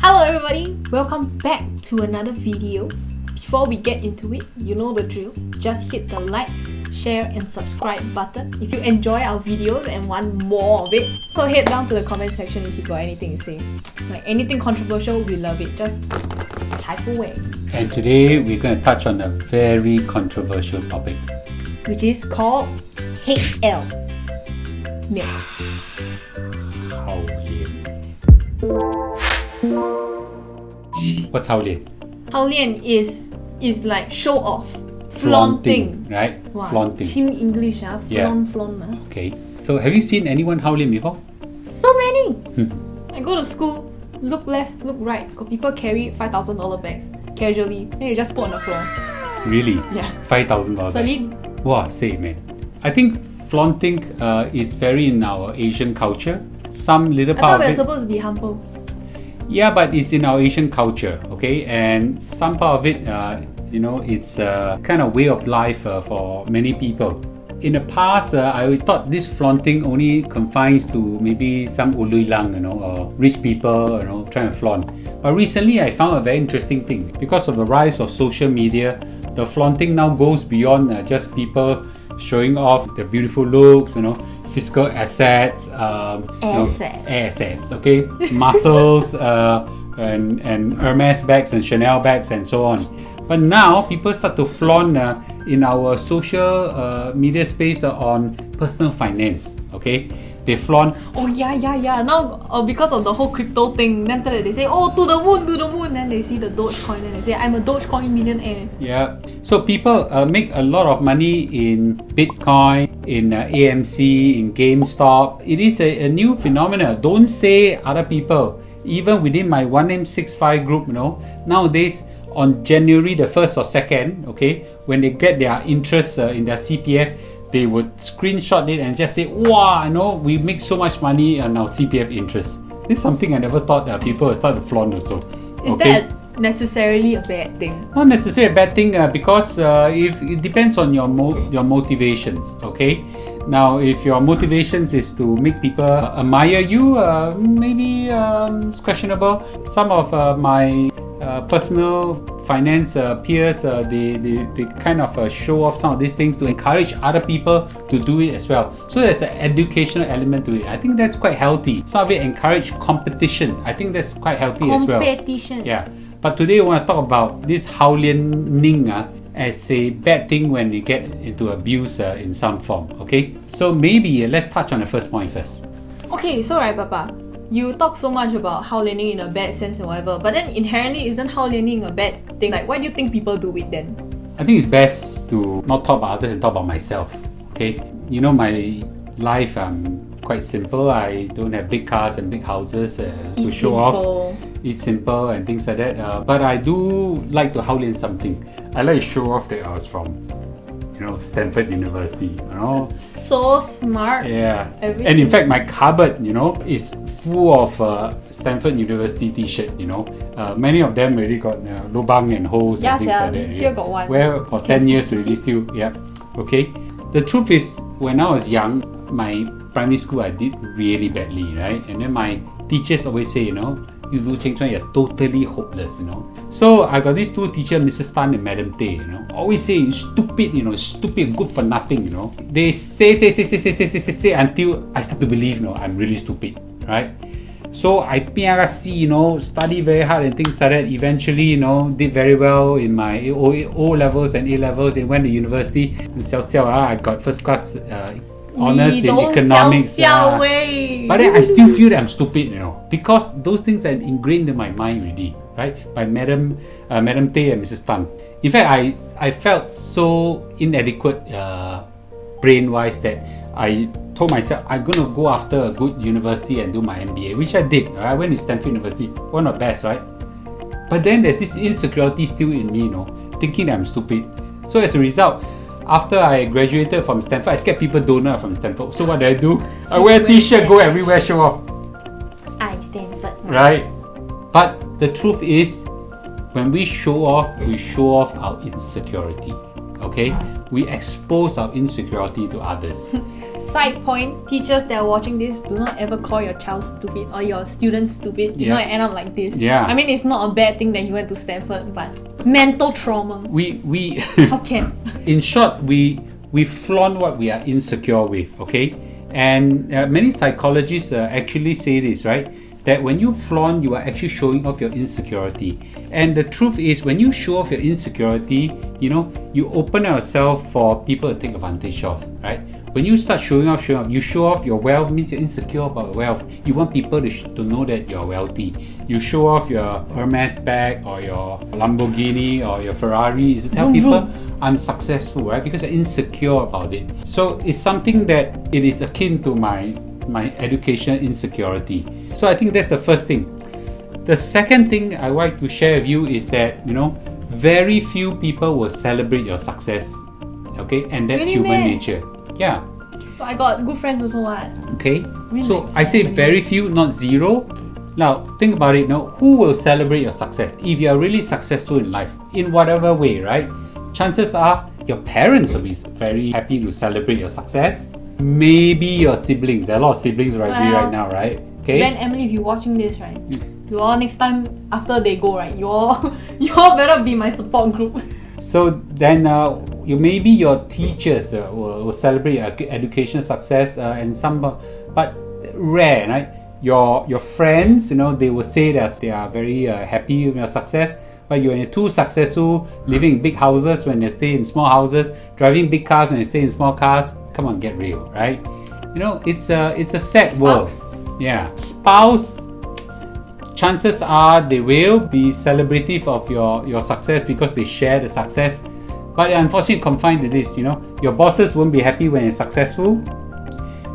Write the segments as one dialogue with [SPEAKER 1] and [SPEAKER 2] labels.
[SPEAKER 1] Hello everybody, welcome back to another video. Before we get into it, you know the drill. Just hit the like, share and subscribe button if you enjoy our videos and want more of it. So head down to the comment section if you got anything to say. Like anything controversial, we love it. Just type away.
[SPEAKER 2] And today we're going to touch on a very controversial topic,
[SPEAKER 1] which is called HL milk.
[SPEAKER 2] Hao Lian. What's Hao Lian?
[SPEAKER 1] Hao Lian is like show off. Flaunting.
[SPEAKER 2] Right?
[SPEAKER 1] Wow.
[SPEAKER 2] Flaunting.
[SPEAKER 1] Chim English, flaunt.
[SPEAKER 2] Okay. So have you seen anyone Hao Lian before?
[SPEAKER 1] So many! I go to school, look left, look right. Got people carry $5,000 bags casually. Then you just put on the floor.
[SPEAKER 2] Really?
[SPEAKER 1] Yeah.
[SPEAKER 2] $5,000.
[SPEAKER 1] Celine.
[SPEAKER 2] Wow, say man. I think flaunting is very in our Asian culture. Some little
[SPEAKER 1] I
[SPEAKER 2] part
[SPEAKER 1] thought we
[SPEAKER 2] of
[SPEAKER 1] were
[SPEAKER 2] it.
[SPEAKER 1] supposed to be humble.
[SPEAKER 2] Yeah, but it's in our Asian culture, okay? And some part of it, it's a kind of way of life for many people. In the past, I thought this flaunting only confines to maybe some ulu lang, or rich people, trying to flaunt. But recently, I found a very interesting thing. Because of the rise of social media, the flaunting now goes beyond just people showing off their beautiful looks, physical assets, assets, okay, muscles, and Hermes bags and Chanel bags and so on. But now people start to flaunt in our social media space on personal finance. Okay, they flaunt.
[SPEAKER 1] Oh yeah. Now because of the whole crypto thing, then after that they say, oh to the moon. Then they see the Dogecoin, then they say, I'm a Dogecoin millionaire.
[SPEAKER 2] Yeah. So people make a lot of money in Bitcoin, in AMC, in GameStop. It is a new phenomenon. Don't say other people. Even within my 1M65 group, nowadays on January the 1st or 2nd, okay, when they get their interest in their CPF, they would screenshot it and just say, wow, we make so much money on our CPF interest. This is something I never thought people would start to flaunt also.
[SPEAKER 1] Is that necessarily a bad thing?
[SPEAKER 2] Not necessarily a bad thing because if it depends on your motivations, okay? Now, if your motivations is to make people admire you, maybe it's questionable. Some of my personal finance peers, they kind of show off some of these things to encourage other people to do it as well. So there's an educational element to it. I think that's quite healthy. Some of it encourage competition. I think that's quite healthy as well.
[SPEAKER 1] Competition.
[SPEAKER 2] Yeah. But today we want to talk about this Hao Lian Ning as a bad thing when we get into abuse in some form. Okay. So maybe let's touch on the first point first.
[SPEAKER 1] Okay, so right, Papa. You talk so much about Hao Lianing in a bad sense and whatever, but then inherently isn't Hao Lianing a bad thing? Like, why do you think people do it then?
[SPEAKER 2] I think it's best to not talk about others and talk about myself. Okay, my life, I'm quite simple. I don't have big cars and big houses to show off. Eat simple and things like that. But I do like to Hao Lian something. I like to show off that I was from, Stanford University.
[SPEAKER 1] So smart.
[SPEAKER 2] Yeah.
[SPEAKER 1] Everything.
[SPEAKER 2] And in fact, my cupboard, is full of Stanford University t-shirt, many of them already got lobang and holes and things like that.
[SPEAKER 1] Here got one.
[SPEAKER 2] Wear for 10 years already still, yeah. Okay. The truth is, when I was young, my primary school, I did really badly, right? And then my teachers always say, you do Cheng Chuan, you're totally hopeless, So I got these two teachers, Mrs. Tan and Madam Tay, always say, you stupid, stupid, good for nothing, They say until I start to believe, I'm really stupid, right? So I PRC, study very hard and things like that. Eventually, did very well in my O levels and A levels and went to university. I got first class honors in economics. But then I still feel that I'm stupid, because those things are ingrained in my mind already, right? By Madam Tay and Mrs. Tan. In fact, I felt so inadequate brain-wise that I told myself I'm gonna go after a good university and do my MBA, which I did. Right? I went to Stanford University, one of the best, right? But then there's this insecurity still in me, thinking that I'm stupid. So as a result, after I graduated from Stanford, I scared people don't know from Stanford. So what did I do? I wear a t-shirt, go everywhere, show off.
[SPEAKER 1] I Stanford.
[SPEAKER 2] Right? But the truth is, when we show off our insecurity. okay, we expose our insecurity to others.
[SPEAKER 1] Side point, teachers that are watching this, do not ever call your child stupid or your student stupid. You know, it end up like this.
[SPEAKER 2] Yeah.
[SPEAKER 1] I mean, it's not a bad thing that he went to Stanford, but mental trauma.
[SPEAKER 2] We
[SPEAKER 1] How can?
[SPEAKER 2] In short, we flaunt what we are insecure with, okay? And many psychologists actually say this, right? That when you flaunt, you are actually showing off your insecurity. And the truth is, when you show off your insecurity, you know, you open yourself for people to take advantage of, right? When you start showing off, you show off your wealth, means you're insecure about wealth. You want people to know that you're wealthy. You show off your Hermes bag or your Lamborghini or your Ferrari to tell people, I'm successful, right? Because you're insecure about it. So it's something that it is akin to my education insecurity. So I think that's the first thing. The second thing I like to share with you is that, you know, very few people will celebrate your success, okay? And that's
[SPEAKER 1] Really,
[SPEAKER 2] human
[SPEAKER 1] meh?
[SPEAKER 2] nature. Yeah.
[SPEAKER 1] But I got good friends also, what?
[SPEAKER 2] Okay.
[SPEAKER 1] Really?
[SPEAKER 2] So I say very few, not zero. Now think about it. Now, who will celebrate your success? If you are really successful in life, in whatever way, right? Chances are your parents will be very happy to celebrate your success. Maybe your siblings. There are a lot of siblings right now, right? Okay.
[SPEAKER 1] Ben, Emily, if you're watching this, right? You all next time after they go, right? You all better be my support group.
[SPEAKER 2] So then, maybe your teachers will celebrate your education success, and some, but rare, right? Your friends, you know, they will say that they are very happy with your success, but you're too successful, living in big houses when they stay in small houses, driving big cars when they stay in small cars. Come on, get real, right? You know, it's a sad world. Yeah, spouse. Chances are they will be celebrative of your success because they share the success. But unfortunately, confined to this, you know, your bosses won't be happy when you're successful.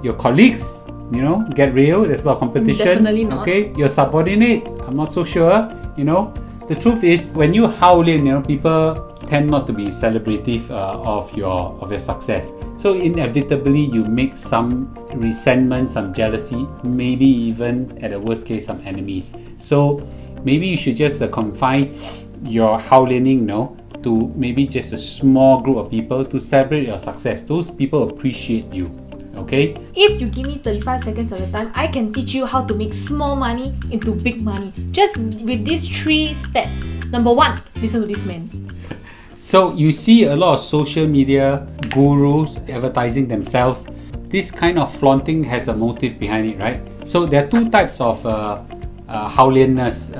[SPEAKER 2] Your colleagues, you know, get real. There's a lot of competition.
[SPEAKER 1] Definitely not.
[SPEAKER 2] Okay, your subordinates, I'm not so sure. You know, the truth is, when you Hao Lian, you know, people tend not to be celebrative of your success. So inevitably, you make some resentment, some jealousy, maybe even at the worst case, some enemies. So maybe you should just confine your Hao Lianing, you know, to maybe just a small group of people to celebrate your success. Those people appreciate you. Okay?
[SPEAKER 1] If you give me 35 seconds of your time, I can teach you how to make small money into big money. Just with these 3 steps. Number 1, listen to this man.
[SPEAKER 2] So you see a lot of social media gurus advertising themselves. This kind of flaunting has a motive behind it, right? So there are 2 types of Hao Lianness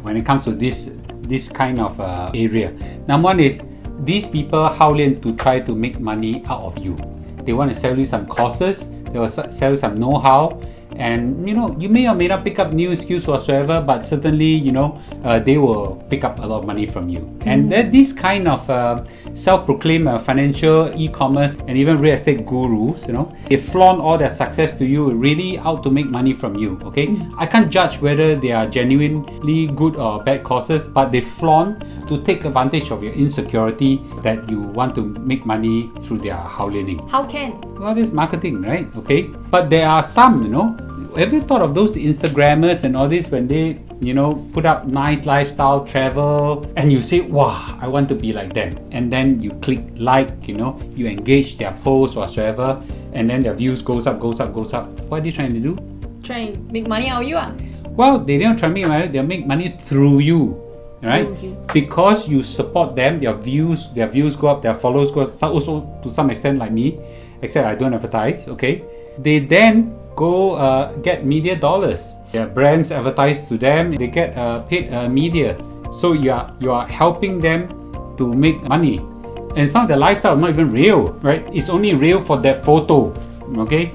[SPEAKER 2] when it comes to this kind of area. Number 1 is these people Hao Lian to try to make money out of you. They want to sell you some courses, they will sell you some know-how, and you know, you may or may not pick up new skills whatsoever, but certainly, you know, they will pick up a lot of money from you. And these kind of self-proclaimed financial, e-commerce, and even real estate gurus, you know, they flaunt all their success to you, really out to make money from you. Okay, I can't judge whether they are genuinely good or bad courses, but they flaunt to take advantage of your insecurity that you want to make money through their Hao Lianing.
[SPEAKER 1] How can?
[SPEAKER 2] Well, this marketing, right? Okay, but there are some, you know, have you thought of those Instagrammers and all this when they, you know, put up nice lifestyle, travel, and you say, wow, I want to be like them. And then you click like, you know, you engage their posts whatsoever, and then their views goes up. What are they trying to do?
[SPEAKER 1] Try and make money out of you.
[SPEAKER 2] Well, they don't try to make money, they make money through you. Right? Because you support them, their views go up, their followers go up, also to some extent like me, except I don't advertise, okay? They then go get media dollars. Their brands advertise to them, they get paid media. So you are helping them to make money. And some of the lifestyle is not even real, right? It's only real for that photo, okay?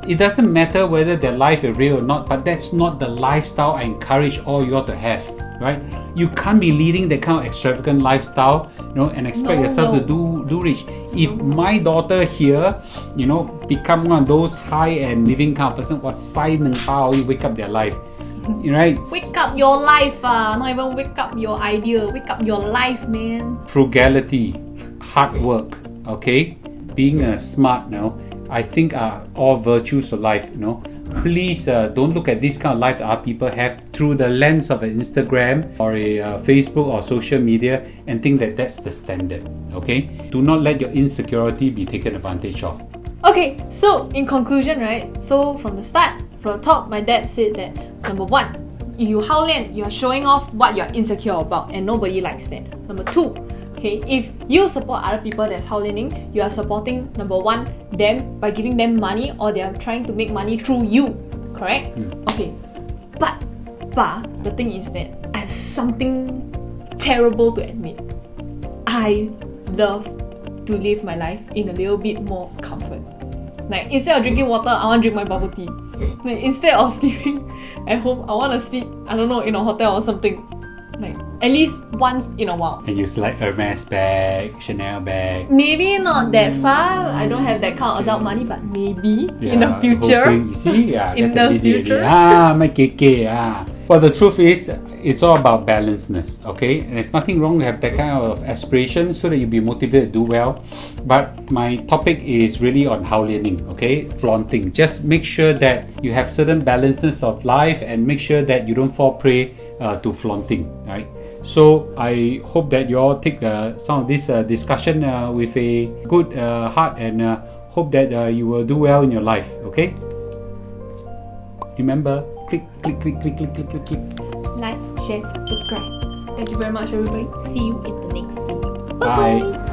[SPEAKER 2] It doesn't matter whether their life is real or not, but that's not the lifestyle I encourage all you all to have, right? You can't be leading that kind of extravagant lifestyle, you know, and expect yourself to do rich. If my daughter here, you know, become one of those high-end living kind of person, what side and how you wake up their life, right?
[SPEAKER 1] Wake up your life, not even wake up your idea. Wake up your life, man.
[SPEAKER 2] Frugality, hard work, okay, being smart, you know, I think are all virtues of life, you know. please don't look at this kind of life other people have through the lens of an Instagram or a Facebook or social media and think that that's the standard. Okay, do not let your insecurity be taken advantage of.
[SPEAKER 1] Okay, so in conclusion, right? So from the start, from the top, my dad said that number one, you Hao Lian, you are showing off what you're insecure about, and nobody likes that. Number two, okay, if you support other people that's Hao Lianing, you are supporting number one them by giving them money, or they are trying to make money through you. Correct? Okay, but the thing is that I have something terrible to admit. I love to live my life in a little bit more comfort. Like instead of drinking water, I want to drink my bubble tea. Like instead of sleeping at home, I want to sleep, I don't know, in a hotel or something. Like at least once in a while.
[SPEAKER 2] And use like Hermes bag, Chanel bag.
[SPEAKER 1] Maybe not that far. I don't have that kind of adult money, but maybe in the future.
[SPEAKER 2] Hoping, you see,
[SPEAKER 1] in the future.
[SPEAKER 2] My keke. Well, the truth is, it's all about balancedness, okay? And there's nothing wrong to have that kind of aspiration so that you'll be motivated to do well. But my topic is really on Hao Lianing, okay? Flaunting. Just make sure that you have certain balances of life and make sure that you don't fall prey to flaunting, right? So I hope that you all take some of this discussion with a good heart and hope that you will do well in your life, okay? Remember, click.
[SPEAKER 1] Like, share, subscribe. Thank you very much, everybody. See you in the next video.
[SPEAKER 2] Bye.